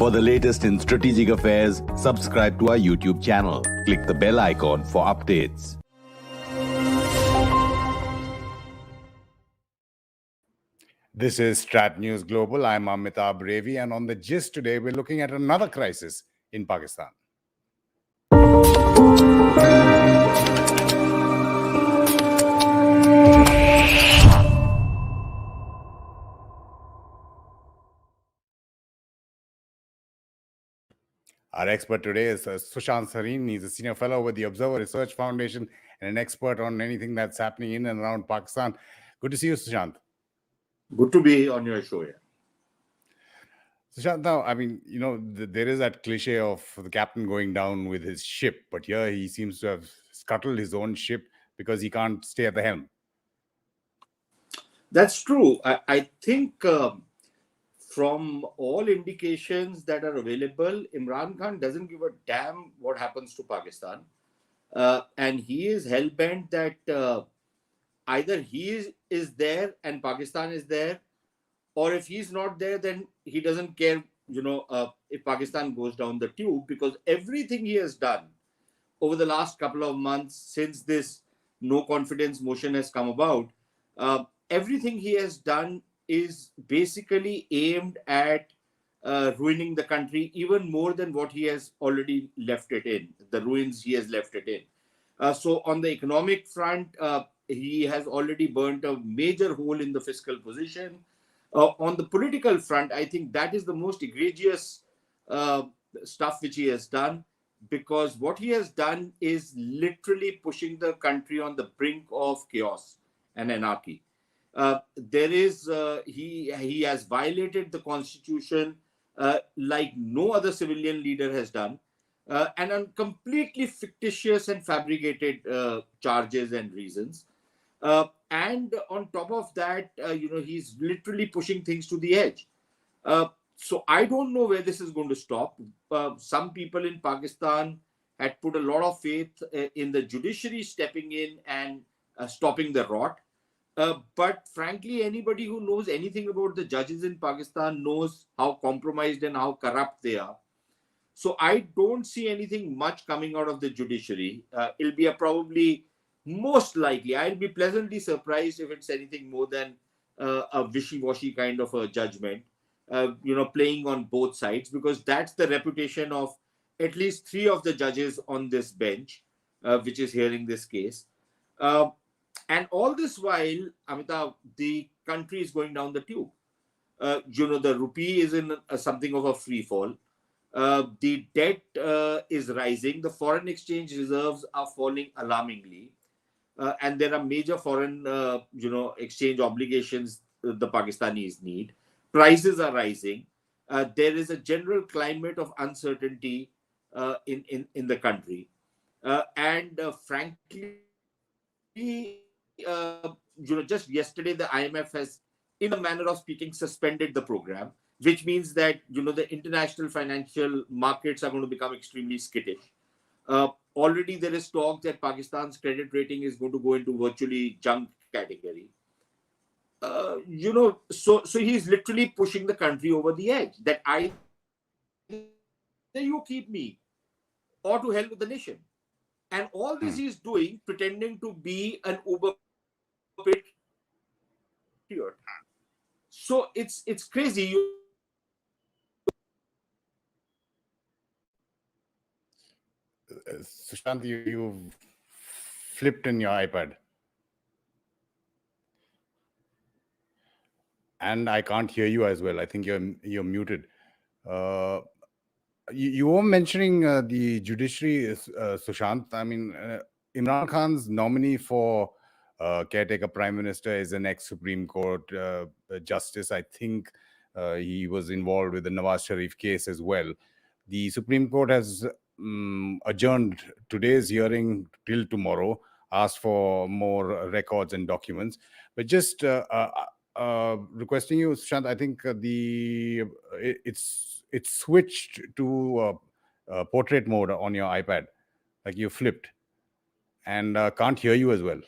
For the latest in strategic affairs, subscribe to our YouTube channel. Click the bell icon for updates. This is StratNews Global. I'm Amitabh, Revi, and on the gist today, we're looking at another crisis in Pakistan. Our expert today is Sushant Sareen. He's a senior fellow with the Observer Research Foundation and an expert on anything that's happening in and around Pakistan. Good to see you, Sushant. Good to be on your show, yeah. Sushant, now, there is that cliche of the captain going down with his ship, but here he seems to have scuttled his own ship because he can't stay at the helm. That's true. I think from all indications that are available, Imran Khan doesn't give a damn what happens to Pakistan. And he is hell-bent that either he is there and Pakistan is there, or if he's not there, then he doesn't care, if Pakistan goes down the tube, because everything he has done over the last couple of months since this no confidence motion has come about, everything he has done is basically aimed at ruining the country even more than what he has already left it in, the ruins he has left it in. So on the economic front, he has already burnt a major hole in the fiscal position. On the political front, I think that is the most egregious stuff which he has done, because what he has done is literally pushing the country on the brink of chaos and anarchy. He has violated the constitution like no other civilian leader has done, and on completely fictitious and fabricated charges and reasons. And on top of that, he's literally pushing things to the edge. So I don't know where this is going to stop. Some people in Pakistan had put a lot of faith in the judiciary stepping in and stopping the rot. But frankly, anybody who knows anything about the judges in Pakistan knows how compromised and how corrupt they are. So I don't see anything much coming out of the judiciary. It'll be probably most likely, I'll be pleasantly surprised if it's anything more than a wishy-washy kind of a judgment, playing on both sides, because that's the reputation of at least 3 of the judges on this bench, which is hearing this case. And all this while, Amitabh, the country is going down the tube. The rupee is in something of a free fall. The debt is rising. The foreign exchange reserves are falling alarmingly. And there are major foreign, exchange obligations the Pakistanis need. Prices are rising. There is a general climate of uncertainty in the country. And frankly, just yesterday, the IMF has, in a manner of speaking, suspended the program, which means that, the international financial markets are going to become extremely skittish. Already there is talk that Pakistan's credit rating is going to go into virtually junk category. So he's literally pushing the country over the edge, that either you keep me or to hell with the nation. And all this he's doing, pretending to be an Uber patriot. So it's crazy. Sushant, you've flipped in your iPad. And I can't hear you as well. I think you're muted. You were mentioning the judiciary, Sushant. Imran Khan's nominee for caretaker prime minister is an ex-Supreme Court justice. I think he was involved with the Nawaz Sharif case as well. The Supreme Court has adjourned today's hearing till tomorrow, asked for more records and documents. But just requesting you, Sushant, I think it's switched to portrait mode on your iPad, like you flipped, and can't hear you as well.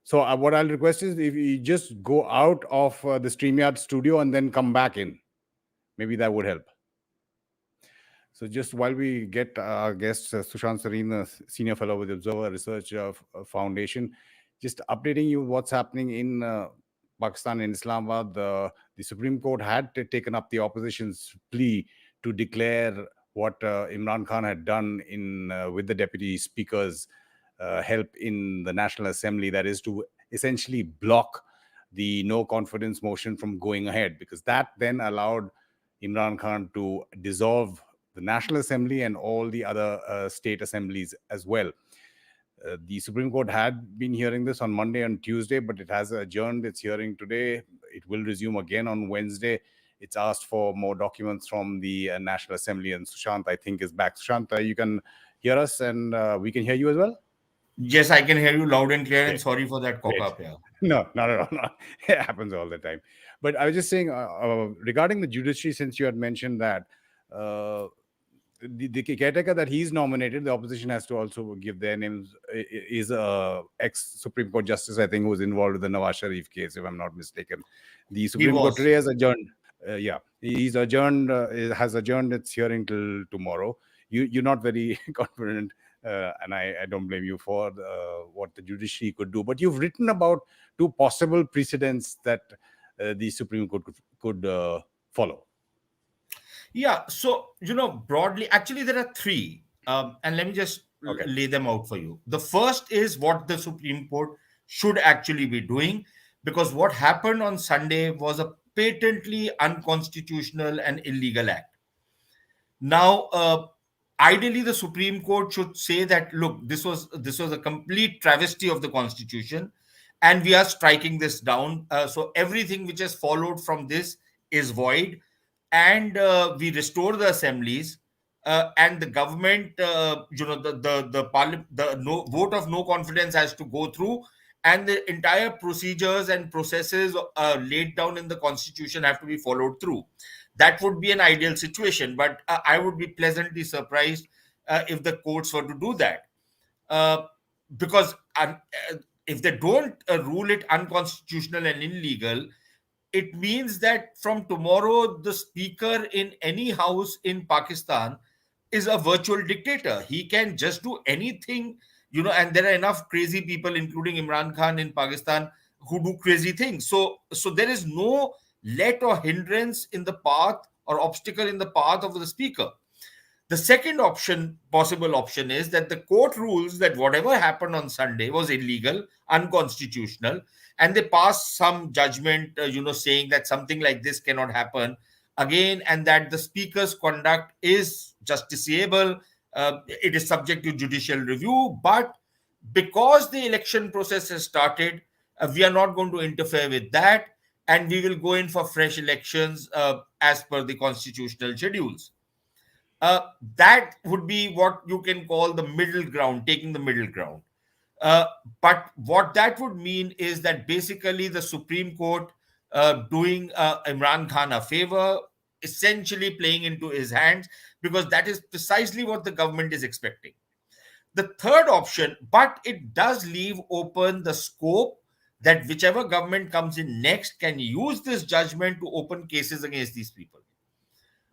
So what I'll request is if you just go out of the StreamYard studio and then come back in. Maybe that would help. So just while we get our guest, Sushant Sareen, Senior Fellow with the Observer Research Foundation, just updating you what's happening in Pakistan and Islamabad. The Supreme Court had taken up the opposition's plea to declare what Imran Khan had done in with the Deputy Speaker's help in the National Assembly, that is to essentially block the no confidence motion from going ahead, because that then allowed Imran Khan to dissolve the National Assembly and all the other state assemblies as well. The Supreme Court had been hearing this on Monday and Tuesday, but it has adjourned its hearing today. It will resume again on Wednesday. It's asked for more documents from the National Assembly, and Sushant, I think, is back. Sushant, you can hear us, and we can hear you as well? Yes, I can hear you loud and clear, and Great. sorry for that cock Great. up here. No, not at all. No. It happens all the time. But I was just saying, regarding the judiciary, since you had mentioned that, the caretaker that he's nominated, the opposition has to also give their names, is a ex-Supreme Court justice, I think, who was involved with the Nawaz Sharif case, if I'm not mistaken. The Supreme Court today has adjourned. He's adjourned, has adjourned its hearing till tomorrow. You're not very confident, and I don't blame you for what the judiciary could do. But you've written about two possible precedents that the Supreme Court could follow. Yeah, so, broadly, actually, there are three. And let me just lay them out for you. The first is what the Supreme Court should actually be doing, because what happened on Sunday was a patently unconstitutional and illegal act. Now, ideally, the Supreme Court should say that, look, this was a complete travesty of the Constitution, and we are striking this down. So everything which has followed from this is void, and we restore the assemblies, and the government, the vote of no confidence has to go through, and the entire procedures and processes laid down in the Constitution have to be followed through. That would be an ideal situation, but I would be pleasantly surprised if the courts were to do that, because if they don't rule it unconstitutional and illegal, it means that from tomorrow, the speaker in any house in Pakistan is a virtual dictator. He can just do anything, and there are enough crazy people, including Imran Khan in Pakistan, who do crazy things. So there is no let or hindrance in the path or obstacle in the path of the speaker. The second possible option is that the court rules that whatever happened on Sunday was illegal, unconstitutional, and they pass some judgment, saying that something like this cannot happen again, and that the speaker's conduct is justiciable. It is subject to judicial review, but because the election process has started, we are not going to interfere with that, and we will go in for fresh elections as per the constitutional schedules. That would be what you can call the middle ground, taking the middle ground. But what that would mean is that basically the Supreme Court doing Imran Khan a favor, essentially playing into his hands, because that is precisely what the government is expecting. The third option, but it does leave open the scope that whichever government comes in next can use this judgment to open cases against these people.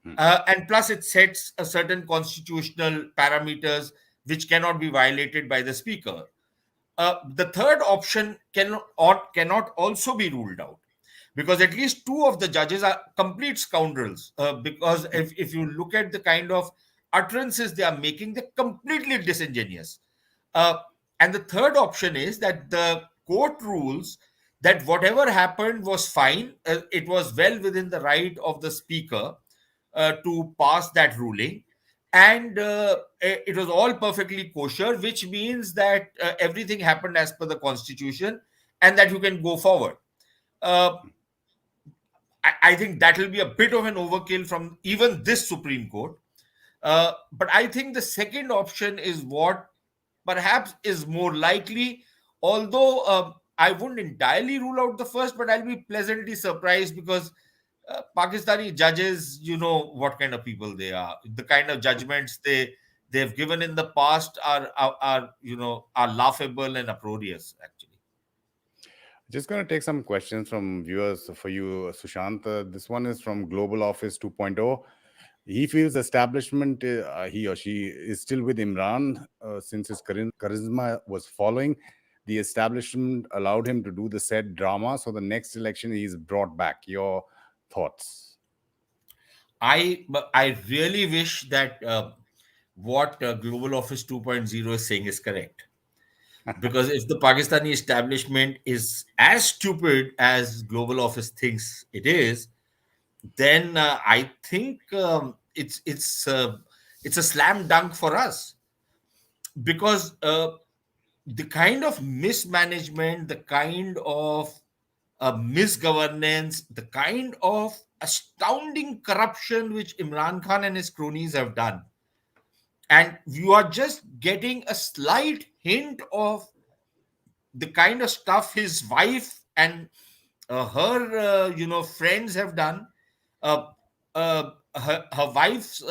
And plus, it sets a certain constitutional parameters which cannot be violated by the speaker. The third option cannot also be ruled out, because at least two of the judges are complete scoundrels. Because if you look at the kind of utterances they are making, they're completely disingenuous. And the third option is that the court rules that whatever happened was fine. It was well within the right of the speaker to pass that ruling, and it was all perfectly kosher, which means that everything happened as per the Constitution, and that you can go forward. I think that will be a bit of an overkill from even this Supreme Court. But I think the second option is what perhaps is more likely, although I wouldn't entirely rule out the first, but I'll be pleasantly surprised, because Pakistani judges, you know what kind of people they are. The kind of judgments they've given in the past are laughable and uproarious, actually. Just going to take some questions from viewers for you, Sushant. This one is from Global Office 2.0. He feels establishment, he or she is still with Imran since his charisma was following. The establishment allowed him to do the said drama. So the next election, he's brought back. Your thoughts? I really wish that what Global Office 2.0 is saying is correct. Because if the Pakistani establishment is as stupid as Global Office thinks it is, then I think it's a slam dunk for us, because the kind of mismanagement, the kind of misgovernance, the kind of astounding corruption which Imran Khan and his cronies have done, and you are just getting a slight hint of the kind of stuff his wife and her friends have done. Her wife's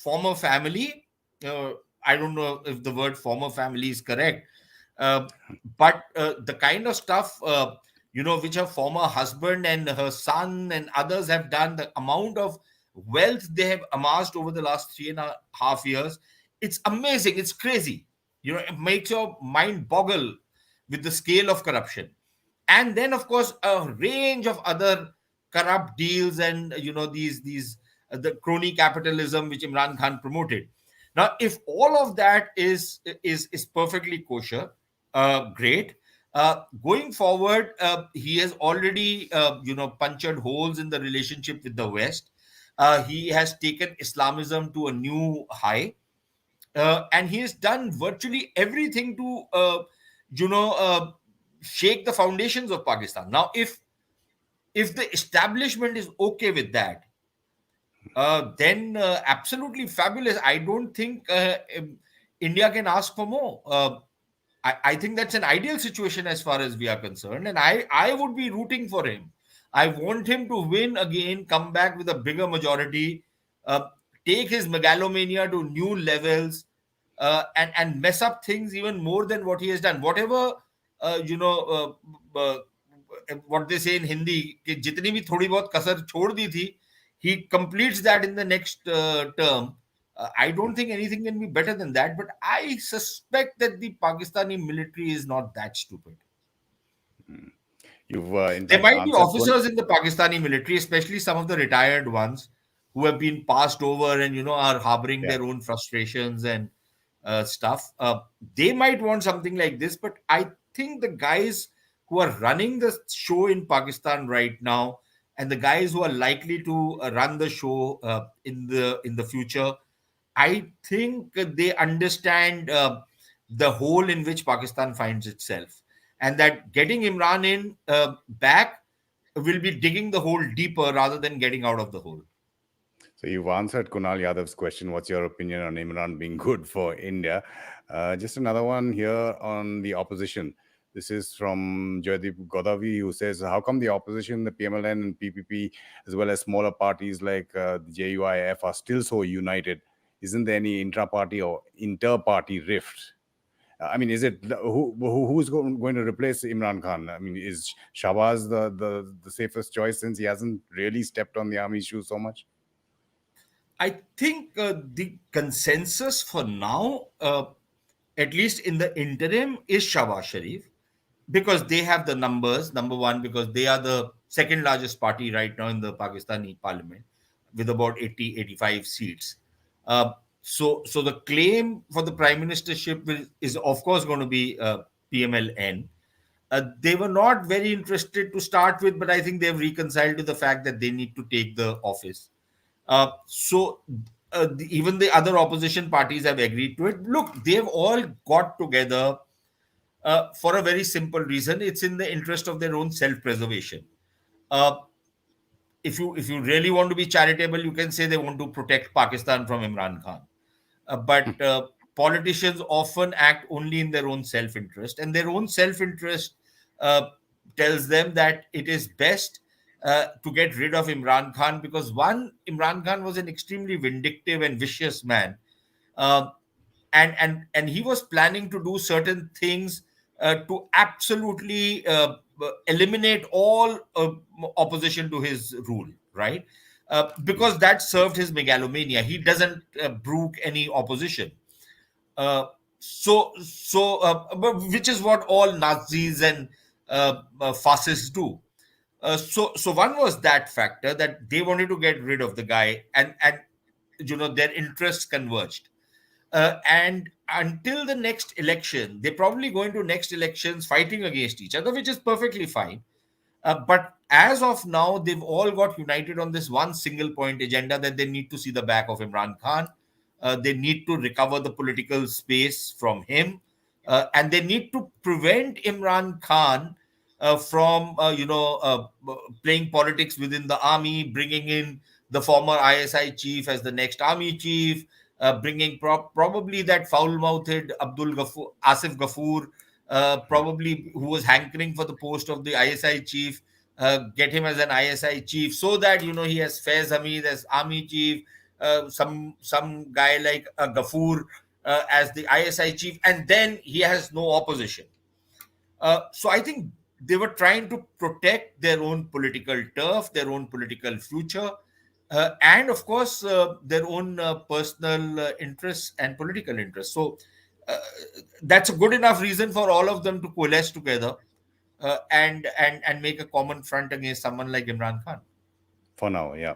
former family, uh, I don't know if the word former family is correct, uh, but the kind of stuff which her former husband and her son and others have done, the amount of wealth they have amassed over the last 3.5 years, it's amazing, it's crazy. It makes your mind boggle with the scale of corruption. And then of course a range of other corrupt deals, and these the crony capitalism which Imran Khan promoted. Now if all of that is perfectly kosher, great. Going forward, he has already punctured holes in the relationship with the West. He has taken Islamism to a new high, and he has done virtually everything to you know uh, shake the foundations of Pakistan. Now if the establishment is okay with that, then absolutely fabulous. I don't think India can ask for more. I think that's an ideal situation as far as we are concerned, and I would be rooting for him. I want him to win again, come back with a bigger majority, uh, take his megalomania to new levels, and mess up things even more than what he has done. Whatever uh, you know, what they say in Hindi, कि जितनी भी थोड़ी बहुत कसर छोड़ दी थी, he completes that in the next term. I don't think anything can be better than that, but I suspect that the Pakistani military is not that stupid. You've, in There fact, might be answered one. officers in the Pakistani military, especially some of the retired ones who have been passed over and are harboring Yeah. their own frustrations and stuff. They might want something like this, but I think the guys who are running the show in Pakistan right now, and the guys who are likely to run the show in the future, I think they understand the hole in which Pakistan finds itself, and that getting Imran in back will be digging the hole deeper rather than getting out of the hole. So you've answered Kunal Yadav's question. What's your opinion on Imran being good for India? Just another one here on the opposition. This is from Joydeep Godavi, who says, how come the opposition, the PML-N and PPP, as well as smaller parties like the JUIF are still so united? Isn't there any intra-party or inter-party rift? I mean, is it who's going to replace Imran Khan? I mean, is Shahbaz the safest choice since he hasn't really stepped on the army's shoes so much? I think the consensus for now, at least in the interim, is Shahbaz Sharif, because they have the numbers. Number one, because they are the second largest party right now in the Pakistani parliament with about 80-85 seats. So the claim for the prime ministership is of course going to be PML-N. They were not very interested to start with, but I think they've reconciled to the fact that they need to take the office. So even the other opposition parties have agreed to it. Look, they've all got together for a very simple reason. It's in the interest of their own self-preservation. Uh, if you really want to be charitable, you can say they want to protect Pakistan from Imran Khan. But politicians often act only in their own self-interest, and their own self-interest uh, tells them that it is best to get rid of Imran Khan, because one, Imran Khan was an extremely vindictive and vicious man, uh, and he was planning to do certain things to absolutely eliminate all opposition to his rule, right? Because that served his megalomania. He doesn't brook any opposition. Uh, which is what all Nazis and fascists do. So one was that factor, that they wanted to get rid of the guy, and their interests converged. And until the next election, they're probably going to next elections fighting against each other, which is perfectly fine. But as of now, they've all got united on this one single point agenda, that they need to see the back of Imran Khan. They need to recover the political space from him. And they need to prevent Imran Khan from, playing politics within the army, bringing in the former ISI chief as the next army chief, bringing probably that foul-mouthed Asif Ghafoor, probably, who was hankering for the post of the ISI chief, get him as an ISI chief, so that he has Faiz Hamid as army chief, some guy like Ghafoor as the ISI chief, and then he has no opposition. So I think they were trying to protect their own political turf, their own political future, and of course their own personal interests and political interests. So that's a good enough reason for all of them to coalesce together and make a common front against someone like Imran Khan. For now, yeah.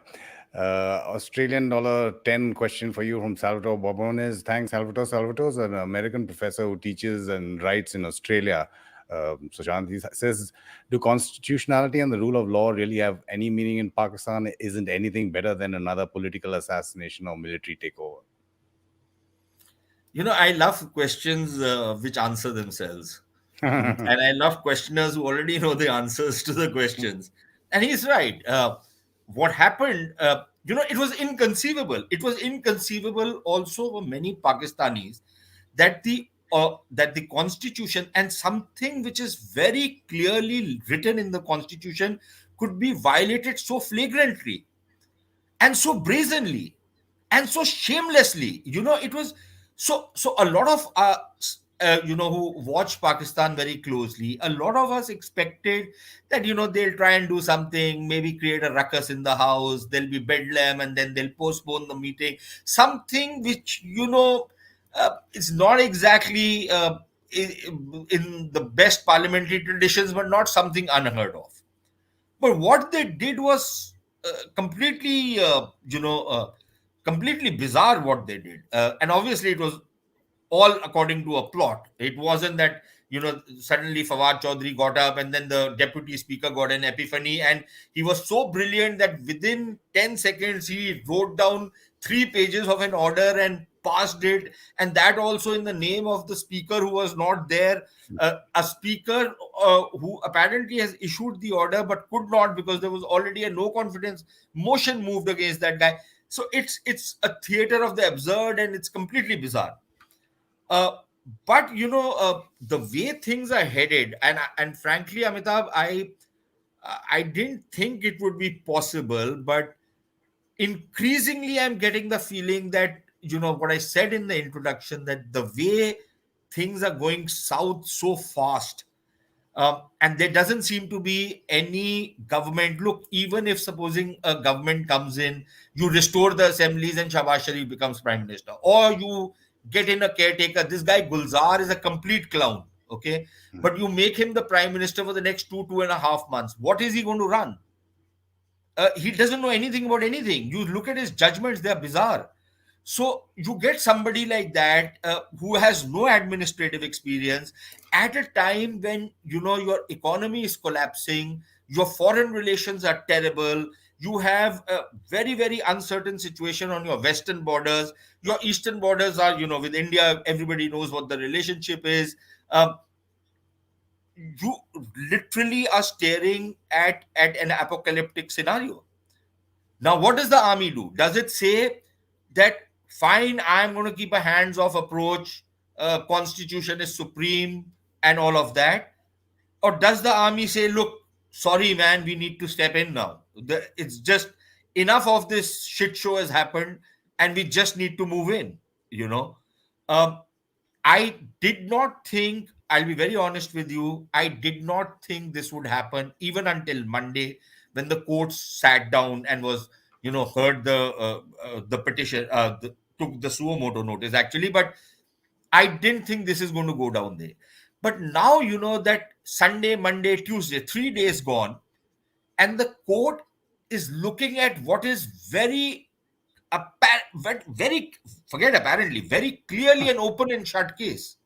Australian $10 question for you from Salvatore Bobones. Thanks, Salvatore. Salvatore's an American professor who teaches and writes in Australia. Sushant, he says, do constitutionality and the rule of law really have any meaning in Pakistan? Isn't anything better than another political assassination or military takeover? I love questions which answer themselves. And I love questioners who already know the answers to the questions. And he's right. What happened, it was inconceivable. It was inconceivable also for many Pakistanis that the constitution, and something which is very clearly written in the constitution, could be violated so flagrantly and so brazenly and so shamelessly. It was so a lot of who watch Pakistan very closely, a lot of us expected that they'll try and do something, maybe create a ruckus in the house, there'll be bedlam, and then they'll postpone the meeting, something which is not exactly in the best parliamentary traditions, but not something unheard of. But what they did was completely completely bizarre, what they did. And obviously it was all according to a plot. It wasn't that suddenly Fawad Chaudhry got up and then the deputy speaker got an epiphany, and he was so brilliant that within 10 seconds he wrote down 3 pages of an order and passed it, and that also in the name of the speaker who was not there. A speaker who apparently has issued the order but could not, because there was already a no confidence motion moved against that guy. So it's a theater of the absurd, and it's completely bizarre. But the way things are headed, and frankly, Amitabh, I didn't think it would be possible, but increasingly I'm getting the feeling that what I said in the introduction, that the way things are going south so fast, and there doesn't seem to be any government. Look, even if supposing a government comes in, you restore the assemblies and Shahbaz Sharif becomes prime minister, or you get in a caretaker. This guy Gulzar is a complete clown, okay? But you make him the prime minister for the next 2.5 months. What is he going to run? He doesn't know anything about anything. You look at his judgments, they're bizarre. So you get somebody like that who has no administrative experience at a time when your economy is collapsing, your foreign relations are terrible, you have a very, very uncertain situation on your western borders, your eastern borders are with India, everybody knows what the relationship is. You literally are staring at an apocalyptic scenario. Now, what does the army do? Does it say that, fine, I'm going to keep a hands-off approach, constitution is supreme and all of that? Or does the army say, look, sorry, man, we need to step in now. It's just enough of this shit show has happened and we just need to move in, I did not think I'll be very honest with you. I did not think this would happen even until Monday, when the court sat down and was, heard the petition, took the suo moto notice actually. But I didn't think this is going to go down there. But now, that Sunday, Monday, Tuesday, 3 days gone, and the court is looking at what is very, forget apparently, very clearly an open and shut case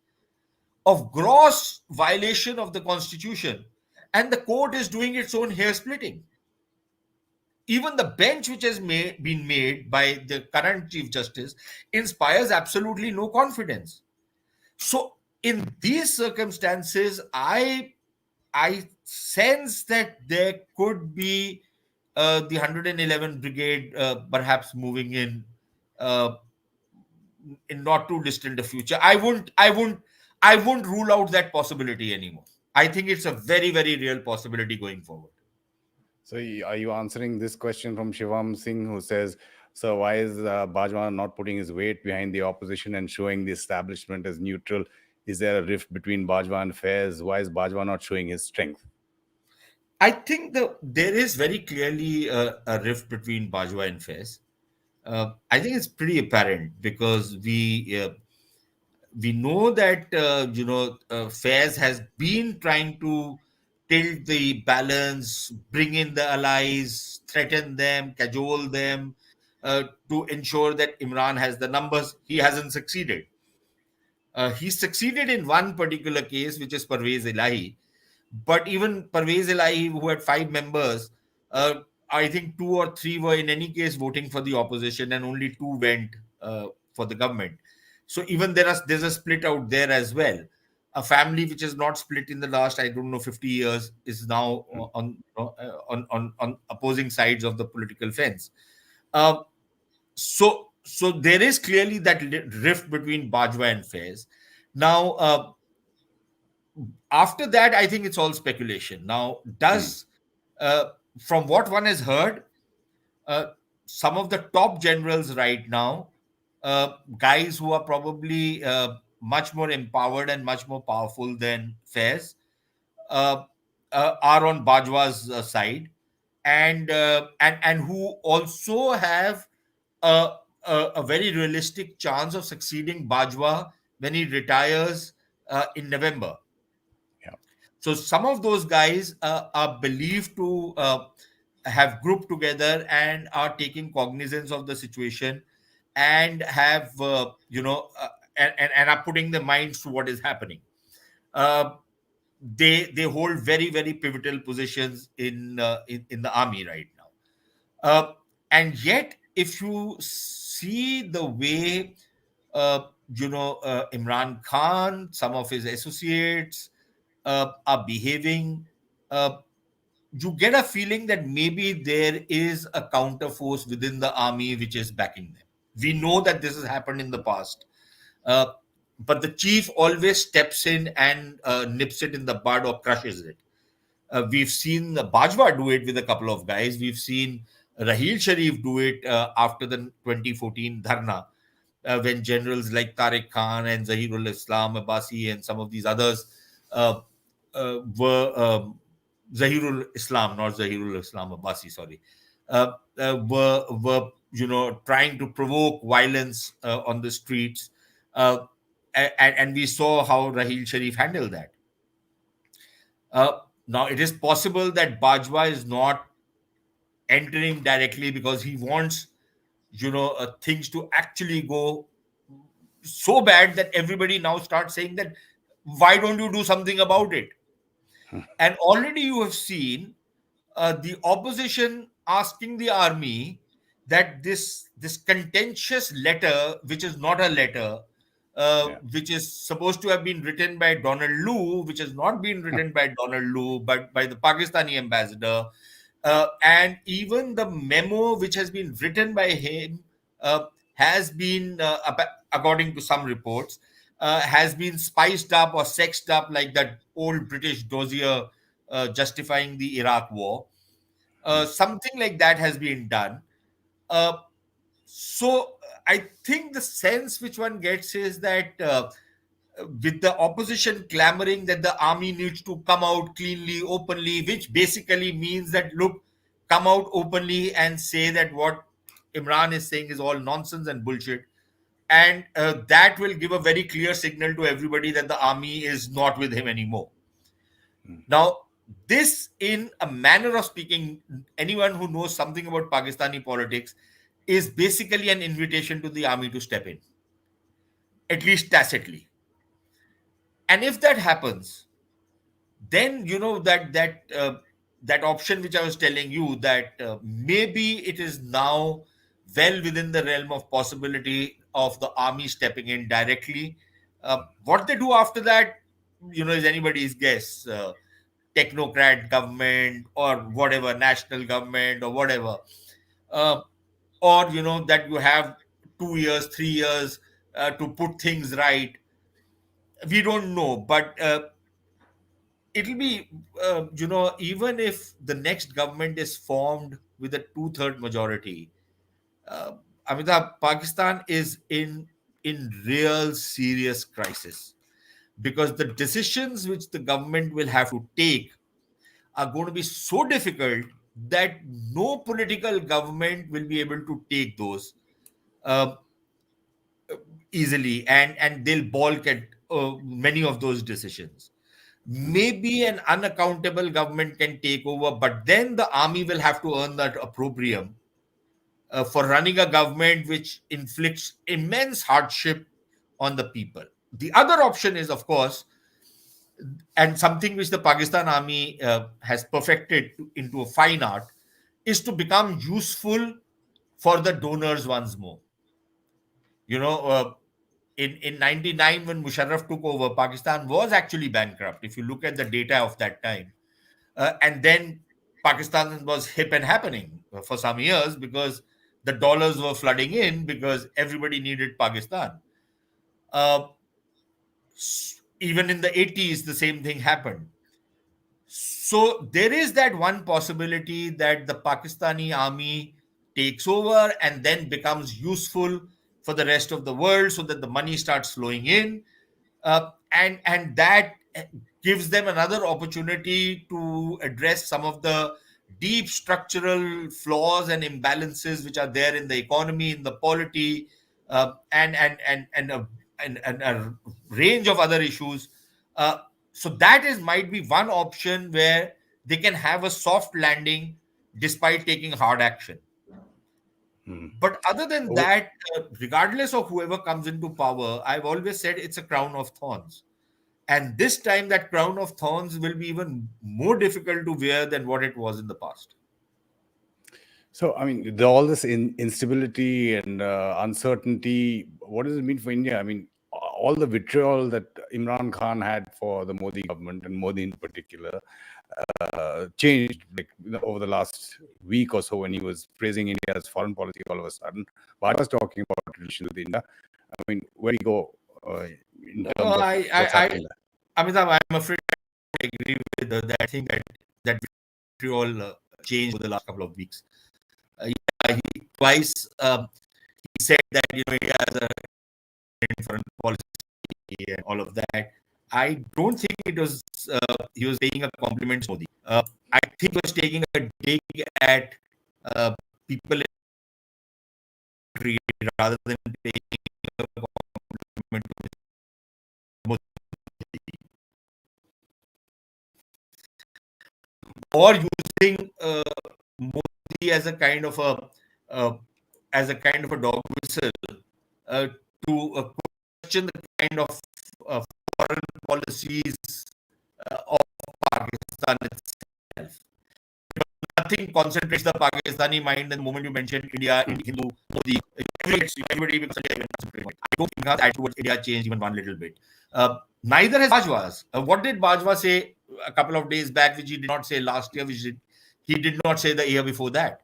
of gross violation of the constitution, and the court is doing its own hair splitting. Even the bench which has been made by the current chief justice inspires absolutely no confidence. So in these circumstances, I sense that there could be the 111 brigade perhaps moving in not too distant a future. I won't rule out that possibility anymore. I think it's a very, very real possibility going forward. So are you answering this question from Shivam Singh, who says, so why is Bajwa not putting his weight behind the opposition and showing the establishment as neutral? Is there a rift between Bajwa and Faiz? Why is Bajwa not showing his strength? I think there is very clearly a rift between Bajwa and Faiz. I think it's pretty apparent because we know that Faiz has been trying to tilt the balance, bring in the allies, threaten them, cajole them, to ensure that Imran has the numbers. He hasn't succeeded. He succeeded in one particular case, which is Parvez Elahi. But even Parvez Elahi, who had 5 members, I think 2 or 3 were in any case voting for the opposition, and only 2 went for the government. So even there's a split out there as well. A family which is not split in the last, I don't know, 50 years is now on opposing sides of the political fence. Uh, so there is clearly that rift between Bajwa and Faiz. Now, after that, I think it's all speculation. Now, from what one has heard, uh, some of the top generals right now, guys who are probably much more empowered and much more powerful than Faiz, uh, are on Bajwa's side, and who also have a, a very realistic chance of succeeding Bajwa when he retires in November. Yeah. So some of those guys are believed to have grouped together and are taking cognizance of the situation, and have and are putting their minds to what is happening. Uh, they hold very, very pivotal positions in the army right now. And yet, if you see the way Imran Khan, some of his associates are behaving, uh, you get a feeling that maybe there is a counter force within the army which is backing them. We know that this has happened in the past, uh, but the chief always steps in and nips it in the bud or crushes it. We've seen Bajwa do it with a couple of guys. We've seen Rahil Sharif do it after the 2014 Dharna, when generals like Tariq Khan and Zahirul Islam Abbasi and some of these others uh, were Zahirul Islam, not Zahirul Islam Abbasi, sorry, were trying to provoke violence on the streets, uh, and we saw how Rahil Sharif handled that. Now, it is possible that Bajwa is not entering directly because he wants, things to actually go so bad that everybody now starts saying that, why don't you do something about it? And already you have seen the opposition asking the army that this contentious letter, which is not a letter, which is supposed to have been written by Donald Lu, which has not been written by Donald Lu, but by the Pakistani ambassador, and even the memo which has been written by him has been, according to some reports, has been spiced up or sexed up like that old British dossier justifying the Iraq war. Something like that has been done. Uh, so I think the sense which one gets is that with the opposition clamoring that the army needs to come out cleanly, openly, which basically means that, look, come out openly and say that what Imran is saying is all nonsense and bullshit. And that will give a very clear signal to everybody that the army is not with him anymore. Now, this, in a manner of speaking, anyone who knows something about Pakistani politics, is basically an invitation to the army to step in, at least tacitly. And if that happens, then that option which I was telling you, that maybe it is now well within the realm of possibility of the army stepping in directly. What they do after that, is anybody's guess. Technocrat government or whatever, national government or whatever, uh, or that you have 2 years, 3 years to put things right. We don't know, but it'll be, even if the next government is formed with a two-third majority, uh, Amitabh, Pakistan is in real serious crisis, because the decisions which the government will have to take are going to be so difficult that no political government will be able to take those uh, easily, and they'll balk at many of those decisions. Maybe an unaccountable government can take over, but then the army will have to earn that opprobrium for running a government which inflicts immense hardship on the people. The other option is, of course, and something which the Pakistan army has perfected into a fine art, is to become useful for the donors once more. You know, in 99, when Musharraf took over, Pakistan was actually bankrupt, if you look at the data of that time. And then Pakistan was hip and happening for some years, because the dollars were flooding in, because everybody needed Pakistan. Uh, Even in the 80s, the same thing happened. So there is that one possibility that the Pakistani army takes over and then becomes useful for the rest of the world, so that the money starts flowing in, and that gives them another opportunity to address some of the deep structural flaws and imbalances which are there in the economy, in the polity, and a range of other issues. Uh, so that is might be one option where they can have a soft landing despite taking hard action. But other than Oh, that, regardless of whoever comes into power, I've always said it's a crown of thorns. And this time, that crown of thorns will be even more difficult to wear than what it was in the past. so I mean, all this instability and uncertainty, what does it mean for India? I mean, all the vitriol that Imran Khan had for the Modi government, and Modi in particular, changed over the last week or so, when he was praising India's foreign policy. All of a sudden, Bajwa was talking about relations with India. I mean, where do you go in No, terms of what's happening there? Amitabh, I'm afraid I agree with that. I think that we all changed over the last couple of weeks. He twice he said that India has a foreign policy and all of that. I don't think it was he was paying a compliment to Modi. I think he was taking a dig at people in the country, rather than paying a compliment to Modi, or using Modi as a kind of a dog whistle uh, to question the kind of foreign policies of Pakistan itself. Nothing concentrates the Pakistani mind. And the moment you mention India, Hindu, Modi, everybody becomes concentrated. I don't think that attitude towards India changed even one little bit. Neither has Bajwa's. What did Bajwa say a couple of days back, which he did not say last year, he did not say the year before that?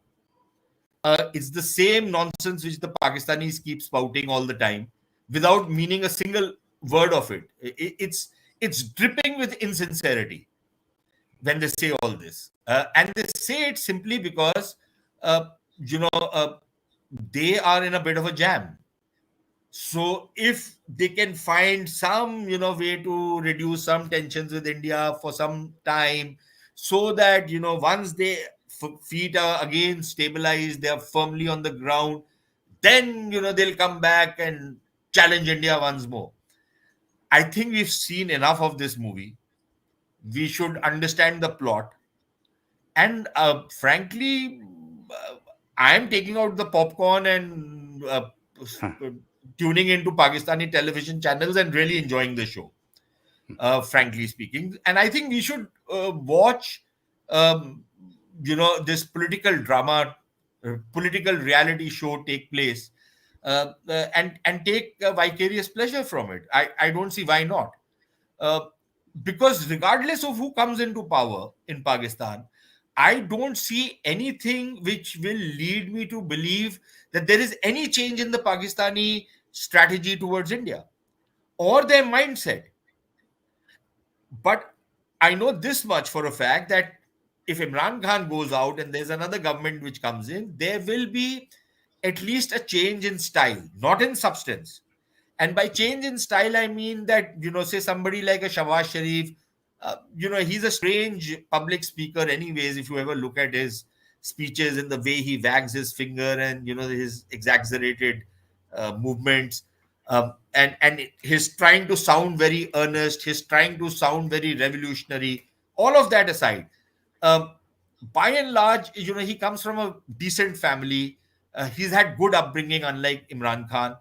It's the same nonsense which the Pakistanis keep spouting all the time, without meaning a single word of it. It's dripping with insincerity when they say all this, and they say it simply because uh, you know uh, they are in a bit of a jam. So if they can find some, way to reduce some tensions with India for some time, so that, once they feet are again stabilized, they are firmly on the ground, then, they'll come back and challenge India once more. I think we've seen enough of this movie. We should understand the plot. And frankly, uh, I am taking out the popcorn and tuning into Pakistani television channels and really enjoying the show, frankly speaking. And I think we should watch, um, this political drama, political reality show take place, and take vicarious pleasure from it. I don't see why not. Uh, because regardless of who comes into power in Pakistan, I don't see anything which will lead me to believe that there is any change in the Pakistani strategy towards India or their mindset. But I know this much for a fact, that if Imran Khan goes out and there's another government which comes in, there will be at least a change in style, not in substance. And by change in style, I mean that, say somebody like a Shawaz Sharif, he's a strange public speaker, anyways, if you ever look at his speeches and the way he wags his finger and, his exaggerated movements. And he's trying to sound very earnest, he's trying to sound very revolutionary. All of that aside, um, by and large, he comes from a decent family. He's had good upbringing, unlike Imran Khan.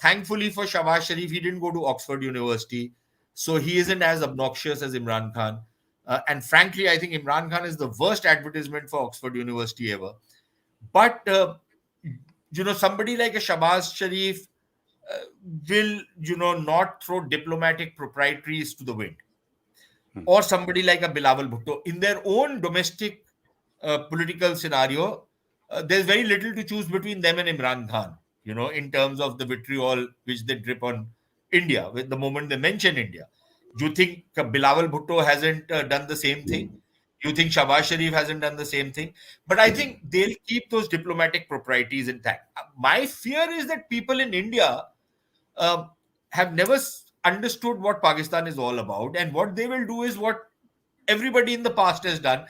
Thankfully for Shawaz Sharif, he didn't go to Oxford University, so he isn't as obnoxious as Imran Khan. And frankly, I think Imran Khan is the worst advertisement for Oxford University ever. But somebody like a Shahbaz Sharif will, not throw diplomatic proprietaries to the wind, or somebody like a Bilawal Bhutto. In their own domestic political scenario, there's very little to choose between them and Imran Khan, in terms of the vitriol which they drip on India with the moment they mention India. Do you think Bilawal Bhutto hasn't done the same thing? You think Shahbaz Sharif hasn't done the same thing? But I think they'll keep those diplomatic proprieties intact. My fear is that people in India um, have never understood what Pakistan is all about, and what they will do is what everybody in the past has done.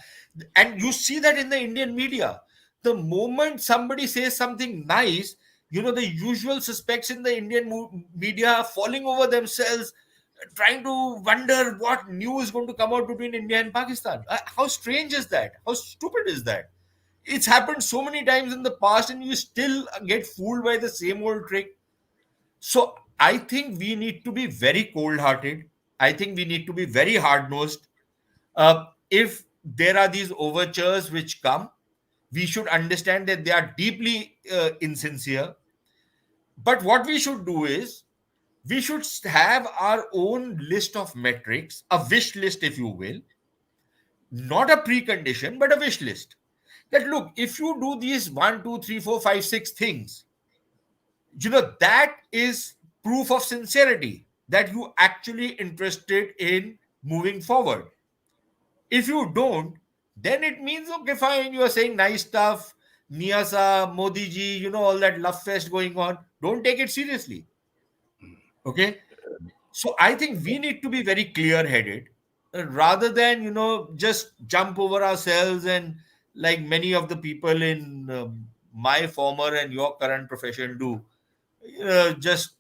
And you see that in the Indian media. The moment somebody says something nice, the usual suspects in the Indian media are falling over themselves, trying to wonder what new is going to come out between India and Pakistan. How strange is that? How stupid is that? It's happened so many times in the past, and you still get fooled by the same old trick. So I think we need to be very cold hearted. I think we need to be very hard nosed. If there are these overtures which come, we should understand that they are deeply insincere. But what we should do is, we should have our own list of metrics, a wish list, if you will, not a precondition, but a wish list. That look, if you do these 1, 2, 3, 4, 5, 6 things, that is proof of sincerity, that you actually interested in moving forward. If you don't, then it means, okay, fine, you are saying nice stuff, Niyasa, Modi ji, all that love fest going on. Don't take it seriously. Okay. So I think we need to be very clear headed, rather than, just jump over ourselves and, like many of the people in my former and your current profession do, just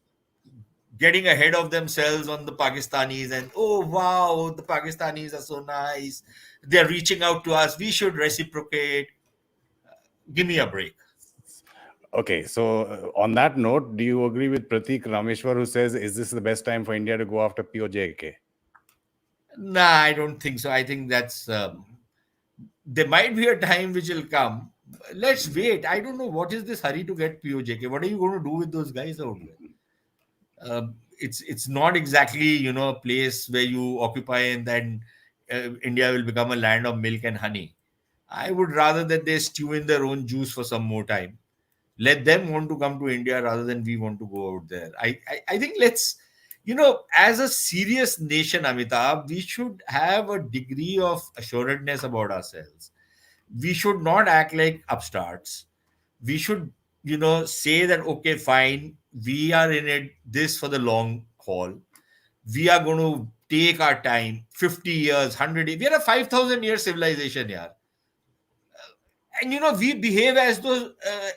getting ahead of themselves on the Pakistanis, and oh wow, the Pakistanis are so nice. They're reaching out to us. We should reciprocate. Give me a break. Okay, so on that note, do you agree with Pratik Rameshwar, who says, is this the best time for India to go after POJK? Nah, I don't think so. I think that's there might be a time which will come. Let's wait. I don't know what is this hurry to get POJK. What are you going to do with those guys out there? It's not exactly a place where you occupy and then India will become a land of milk and honey. I would rather that they stew in their own juice for some more time. Let them want to come to India rather than we want to go out there. I think let's, as a serious nation, Amitabh, we should have a degree of assuredness about ourselves. We should not act like upstarts. We should say that, okay, fine, we are in this for the long haul. We are going to take our time, 50 years, 100 years. We are a 5,000-year civilization, yeah. And, we behave as though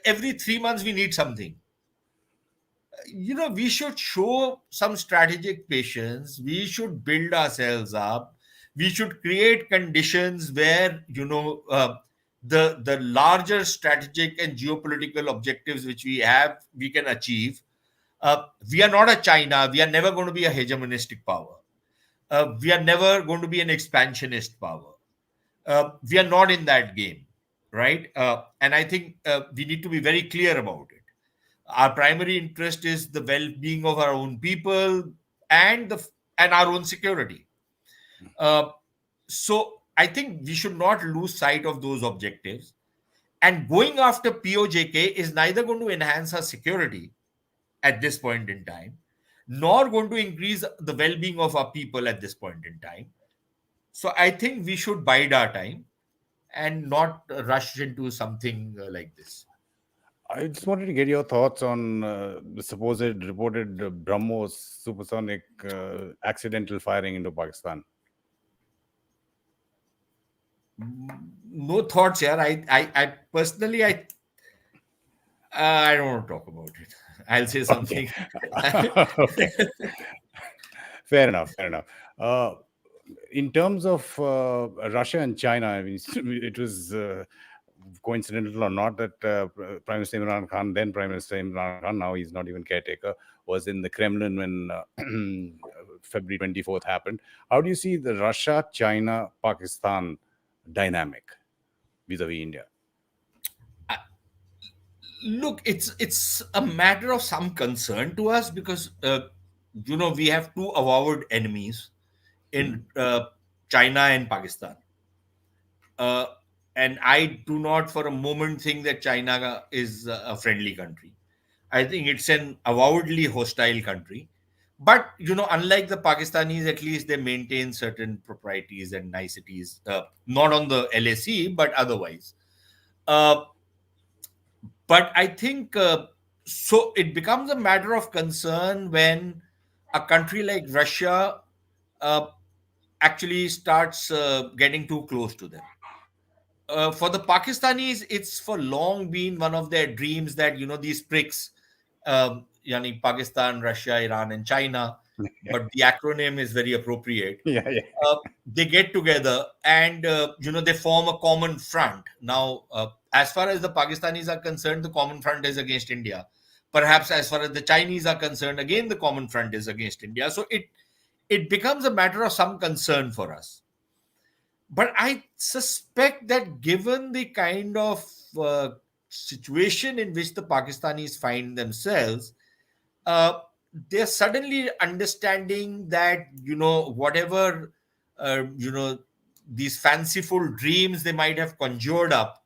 every 3 months we need something. We should show some strategic patience. We should build ourselves up. We should create conditions where, the larger strategic and geopolitical objectives which we have, we can achieve. We are not a China. We are never going to be a hegemonistic power. We are never going to be an expansionist power. We are not in that game, right? And I think we need to be very clear about it. Our primary interest is the well-being of our own people and our own security. So I think we should not lose sight of those objectives. And going after POJK is neither going to enhance our security at this point in time, nor going to increase the well-being of our people at this point in time. So I think we should bide our time and not rush into something like this. I just wanted to get your thoughts on the supposed reported BrahMos supersonic accidental firing into Pakistan. No thoughts here. I personally, I don't want to talk about it. I'll say something. Okay. Fair enough. In terms of Russia and China, I mean, it was coincidental or not that Prime Minister Imran Khan, then Prime Minister Imran Khan, now he's not even caretaker, was in the Kremlin when February 24th happened. How do you see the Russia, China, Pakistan dynamic vis-a-vis India? Look, it's a matter of some concern to us because we have two avowed enemies in China and Pakistan. And I do not for a moment think that China is a friendly country. I think it's an avowedly hostile country. But, unlike the Pakistanis, at least they maintain certain proprieties and niceties, not on the LAC, but otherwise. But I think so it becomes a matter of concern when a country like Russia actually starts getting too close to them. For the Pakistanis, it's for long been one of their dreams that, these BRICS, yani Pakistan, Russia, Iran, and China, but the acronym is very appropriate. Yeah. They get together and, they form a common front. Now, as far as the Pakistanis are concerned, the common front is against India. Perhaps as far as the Chinese are concerned, again, the common front is against India. So it becomes a matter of some concern for us. But I suspect that given the kind of situation in which the Pakistanis find themselves, they're suddenly understanding that, whatever, these fanciful dreams they might have conjured up,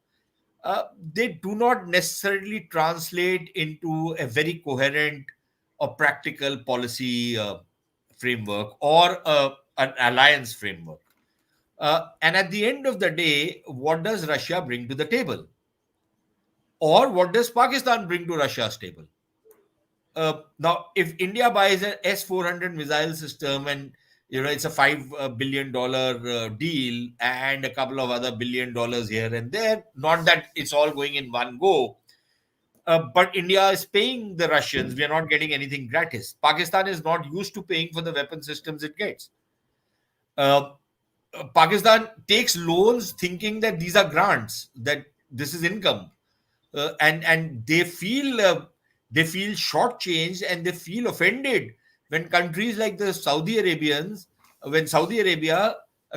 they do not necessarily translate into a very coherent or practical policy framework or an alliance framework. And at the end of the day, what does Russia bring to the table? Or what does Pakistan bring to Russia's table? Now, if India buys an S-400 missile system and it's a $5 billion deal and a couple of other $1 billion here and there, not that it's all going in one go, but India is paying the Russians. We are not getting anything gratis. Pakistan is not used to paying for the weapon systems it gets. Pakistan takes loans thinking that these are grants, that this is income, and they feel shortchanged and they feel offended when countries like the Saudi Arabians, when Saudi Arabia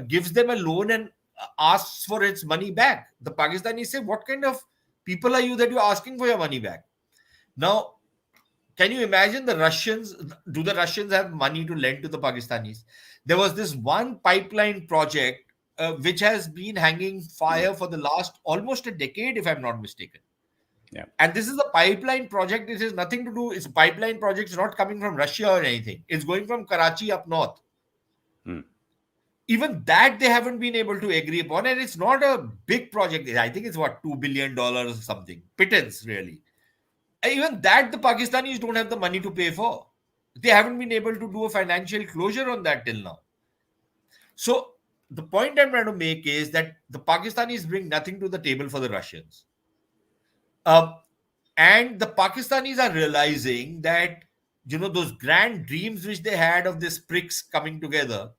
gives them a loan and asks for its money back. The Pakistanis say, "What kind of people are you that you're asking for your money back?" Now, can you imagine the Russians? Do the Russians have money to lend to the Pakistanis? There was this one pipeline project which has been hanging fire for the last almost a decade, if I'm not mistaken. Yeah. And this is a pipeline project. This has nothing to do. It's a pipeline project. It's not coming from Russia or anything. It's going from Karachi up north. Even that they haven't been able to agree upon. And it's not a big project. I think it's $2 billion or something. Pittance, really. Even that the Pakistanis don't have the money to pay for. They haven't been able to do a financial closure on that till now. So the point I'm trying to make is that the Pakistanis bring nothing to the table for the Russians. And the Pakistanis are realizing that, those grand dreams which they had of these pricks coming together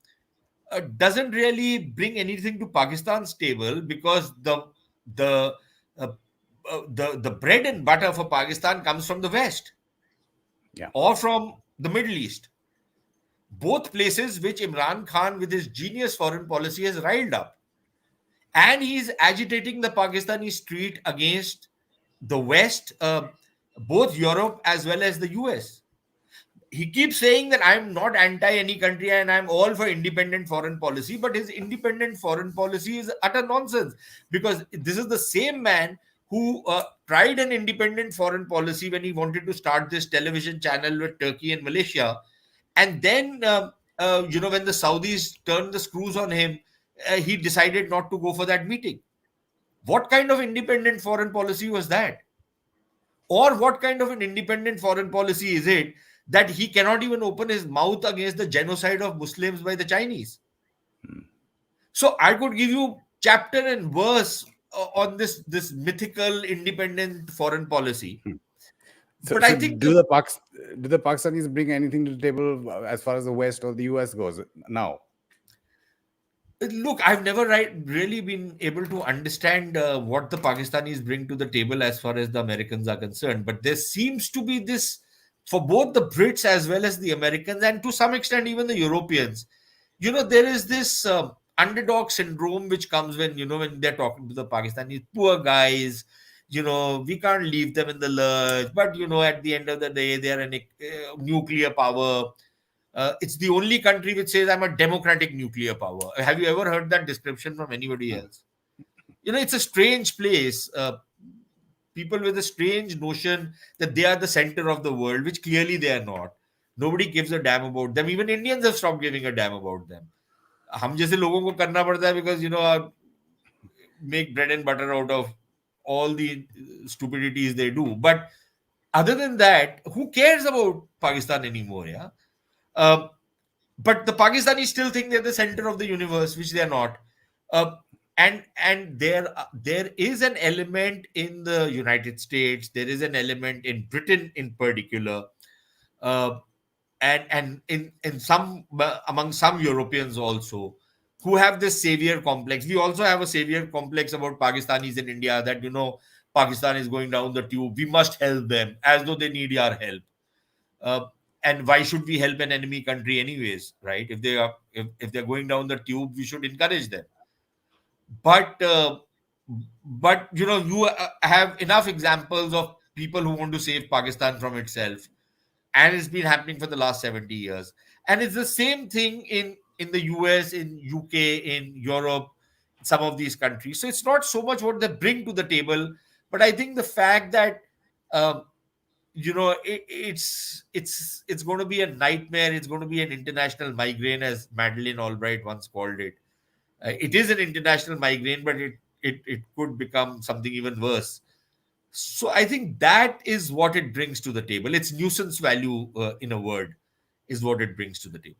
doesn't really bring anything to Pakistan's table, because the uh, the bread and butter for Pakistan comes from the West Yeah. or from the Middle East. Both places which Imran Khan, with his genius foreign policy, has riled up. And he's agitating the Pakistani street against the West, both Europe as well as the US. He keeps saying that I'm not anti any country and I'm all for independent foreign policy, but his independent foreign policy is utter nonsense, because this is the same man who tried an independent foreign policy when he wanted to start this television channel with Turkey and Malaysia. And then, when the Saudis turned the screws on him, he decided not to go for that meeting. What kind of independent foreign policy was that? Or what kind of an independent foreign policy is it that he cannot even open his mouth against the genocide of Muslims by the Chinese? So I could give you chapter and verse on this mythical independent foreign policy. So, But I so think do the Pakistanis bring anything to the table as far as the West or the US goes now? look, I've never really been able to understand what the Pakistanis bring to the table as far as the Americans are concerned. But there seems to be this for both the Brits as well as the Americans, and to some extent even the Europeans. There is this underdog syndrome which comes when when they're talking to the Pakistanis, poor guys. We can't leave them in the lurch. But at the end of the day, they are a nuclear power. It's the only country which says I'm a democratic nuclear power. Have you ever heard that description from anybody else? It's a strange place. People with a strange notion that they are the center of the world, which clearly they are not. Nobody gives a damn about them. Even Indians have stopped giving a damn about them. हम जैसे लोगों को करना पड़ता है because make bread and butter out of all the stupidities they do. But other than that, who cares about Pakistan anymore? Yeah. But the Pakistanis still think they're the center of the universe, which they're not. And there is an element in the United States, there is an element in Britain in particular, and in some among some Europeans also, who have this savior complex. We also have a savior complex about Pakistanis in India, that Pakistan is going down the tube. We must help them, as though they need our help. And why should we help an enemy country anyways, right? If they're going down the tube, we should encourage them. But you have enough examples of people who want to save Pakistan from itself, and it's been happening for the last 70 years. And it's the same thing in the US, in UK, in Europe, some of these countries. So it's not so much what they bring to the table, but I think the fact that it's going to be a nightmare. It's going to be an international migraine, as Madeleine Albright once called it. It is an international migraine, but it could become something even worse. So I think that is what it brings to the table. Its nuisance value, in a word, is what it brings to the table.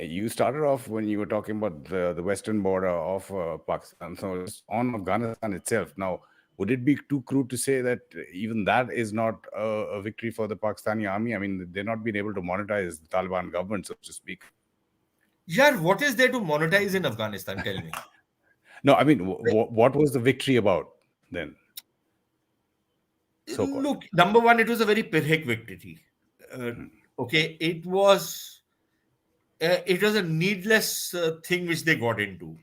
You started off when you were talking about the western border of Pakistan. So just on Afghanistan itself. Now, would it be too crude to say that even that is not a victory for the Pakistani army? I mean, they're not being able to monetize the Taliban government, so to speak. Yeah, what is there to monetize in Afghanistan? Tell me. No, I mean, what was the victory about then? So-called. Look, number one, it was a very pyrrhic victory. Okay, it was a needless thing which they got into.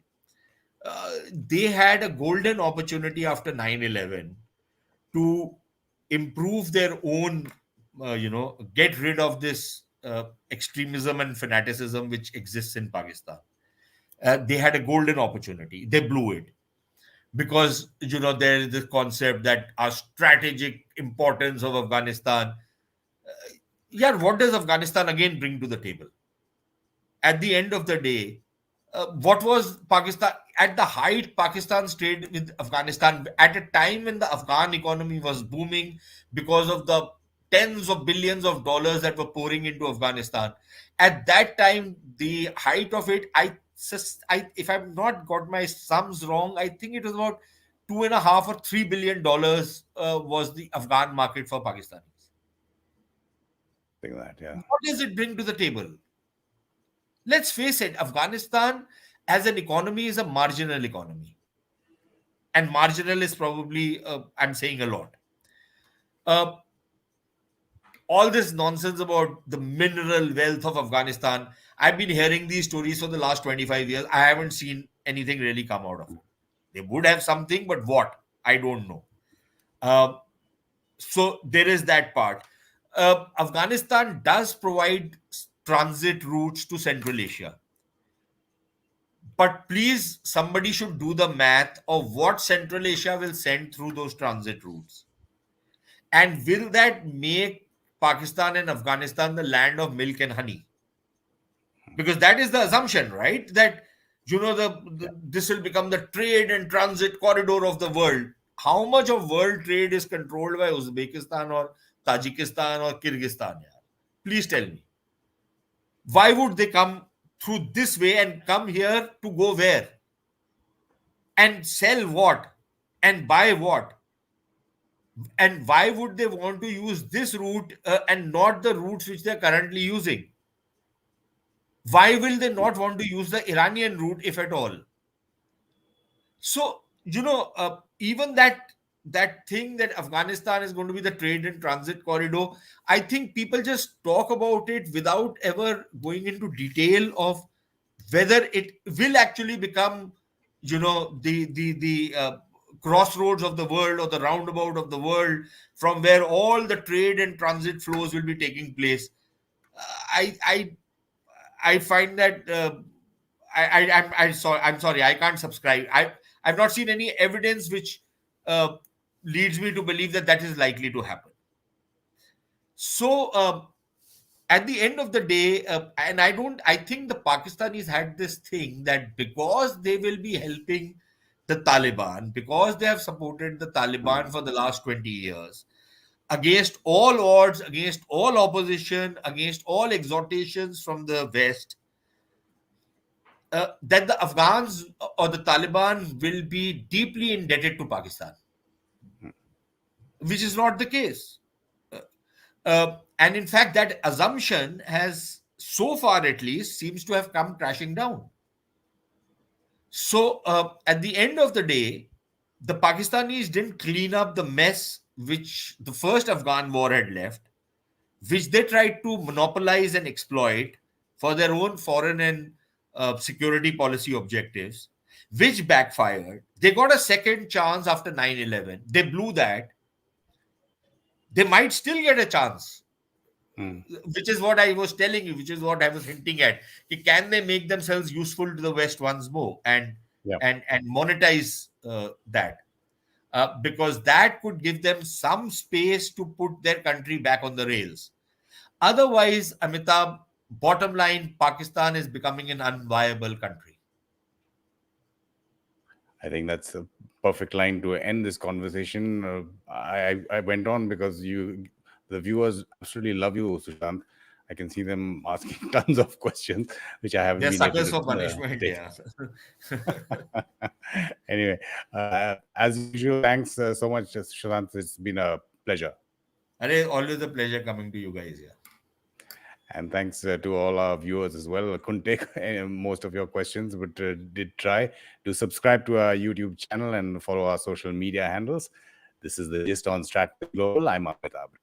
They had a golden opportunity after 9/11 to improve their own, get rid of this extremism and fanaticism which exists in Pakistan. They had a golden opportunity. They blew it. Because there is this concept that our strategic importance of Afghanistan. What does Afghanistan again bring to the table? At the end of the day, what was Pakistan at the height? Pakistan's trade with Afghanistan at a time when the Afghan economy was booming because of the tens of billions of dollars that were pouring into Afghanistan. At that time, the height of it, if I've not got my sums wrong, I think it was about $2.5 or $3 billion was the Afghan market for Pakistanis. Think that, yeah. What does it bring to the table? Let's face it, Afghanistan as an economy is a marginal economy. And marginal is probably, I'm saying a lot. All this nonsense about the mineral wealth of Afghanistan, I've been hearing these stories for the last 25 years. I haven't seen anything really come out of it. They would have something, but what? I don't know. So there is that part. Afghanistan does provide transit routes to Central Asia. But please, somebody should do the math of what Central Asia will send through those transit routes. And will that make Pakistan and Afghanistan the land of milk and honey? Because that is the assumption, right? That, this will become the trade and transit corridor of the world. How much of world trade is controlled by Uzbekistan or Tajikistan or Kyrgyzstan? Please tell me. Why would they come through this way and come here to go where? And sell what? And buy what? And why would they want to use this route and not the routes which they're currently using? Why will they not want to use the Iranian route, if at all? So, even that thing that Afghanistan is going to be the trade and transit corridor, I think people just talk about it without ever going into detail of whether it will actually become, the crossroads of the world or the roundabout of the world from where all the trade and transit flows will be taking place. I find that I'm sorry, I can't subscribe. I've not seen any evidence which leads me to believe that is likely to happen. So at the end of the day, and I think the Pakistanis had this thing that because they will be helping the Taliban, because they have supported the Taliban for the last 20 years, against all odds, against all opposition, against all exhortations from the West, that the Afghans or the Taliban will be deeply indebted to Pakistan, which is not the case. And in fact, that assumption has, so far at least, seems to have come crashing down. So at the end of the day, the Pakistanis didn't clean up the mess which the first Afghan war had left, which they tried to monopolize and exploit for their own foreign and security policy objectives, which backfired. They got a second chance after 9/11. They blew that. They might still get a chance, which is what I was telling you, which is what I was hinting at. Can they make themselves useful to the West once more and monetize that? Because that could give them some space to put their country back on the rails. Otherwise, Amitabh, bottom line, Pakistan is becoming an unviable country. I think that's a perfect line to end this conversation. I went on because the viewers absolutely love you, Sushant. I can see them asking tons of questions, which I haven't They're been suckers able to for punishment, take. yeah. Anyway, as usual, thanks so much, Sushant. It's been a pleasure. Always a pleasure coming to you guys, yeah. And thanks to all our viewers as well. I couldn't take most of your questions, but did try. To subscribe to our YouTube channel and follow our social media handles. This is the gist on StratNews Global. I'm Amitabh.